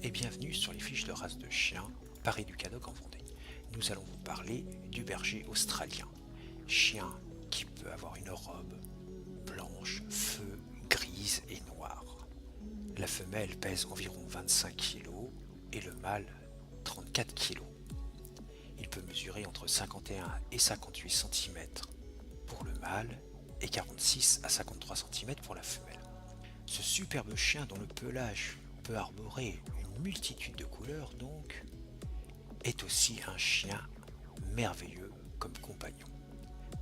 et bienvenue sur les fiches de race de chiens par Educadog en Vendée. Nous allons vous parler du berger australien, chien qui peut avoir une robe blanche, feu, grise et noire. La femelle pèse environ 25 kg et le mâle 34 kg. Il peut mesurer entre 51 et 58 cm pour le mâle et 46 à 53 cm pour la femelle. Ce superbe chien dont le pelage peut arborer une multitude de couleurs donc, est aussi un chien merveilleux comme compagnon.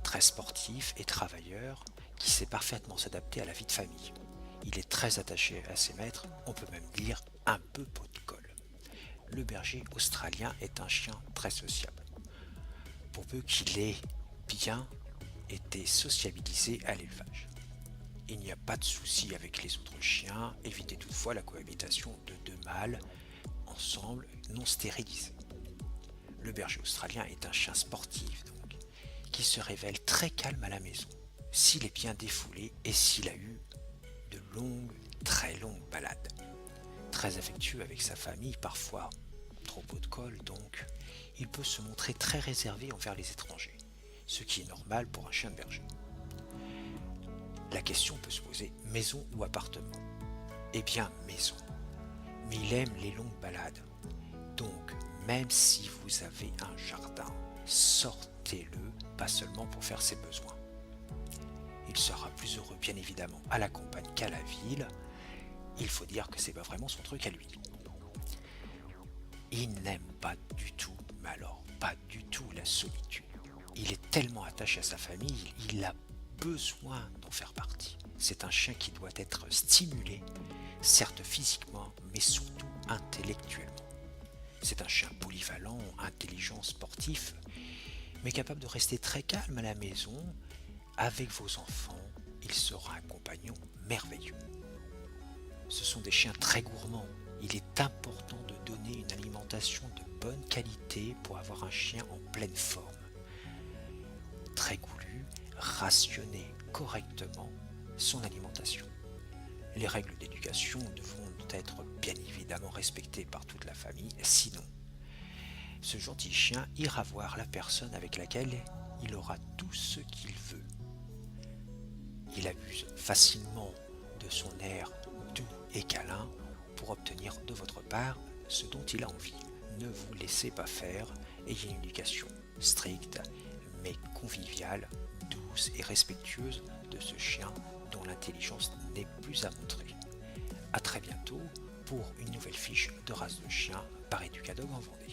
Très sportif et travailleur qui sait parfaitement s'adapter à la vie de famille. Il est très attaché à ses maîtres, on peut même dire un peu pot de colle. Le berger australien est un chien très sociable. Pour peu qu'il ait bien été sociabilisé à l'élevage. Il n'y a pas de souci avec les autres chiens, évitez toutefois la cohabitation de deux mâles ensemble non stérilisés. Le berger australien est un chien sportif donc, qui se révèle très calme à la maison, s'il est bien défoulé et s'il a eu de longues, très longues balades. Très affectueux avec sa famille, parfois trop haut de colle donc, il peut se montrer très réservé envers les étrangers, ce qui est normal pour un chien de berger. La question peut se poser, maison ou appartement? Eh bien, maison. Mais il aime les longues balades. Donc, même si vous avez un jardin, sortez-le, pas seulement pour faire ses besoins. Il sera plus heureux, bien évidemment, à la campagne qu'à la ville. Il faut dire que c'est pas vraiment son truc à lui. Il n'aime pas du tout, mais alors pas du tout la solitude. Il est tellement attaché à sa famille, il a besoin d'en faire partie. C'est un chien qui doit être stimulé, certes physiquement, mais surtout intellectuellement. C'est un chien polyvalent, intelligent, sportif, mais capable de rester très calme à la maison. Avec vos enfants, il sera un compagnon merveilleux. Ce sont des chiens très gourmands. Il est important de donner une alimentation de bonne qualité pour avoir un chien en pleine forme. Très goulu, rationner correctement son alimentation. Les règles d'éducation devront être bien évidemment respectées par toute la famille, sinon ce gentil chien ira voir la personne avec laquelle il aura tout ce qu'il veut. Il abuse facilement de son air doux et câlin pour obtenir de votre part ce dont il a envie. Ne vous laissez pas faire, ayez une éducation stricte mais conviviale, douce et respectueuse de ce chien dont l'intelligence n'est plus à montrer. A très bientôt pour une nouvelle fiche de race de chien par Educadog en Vendée.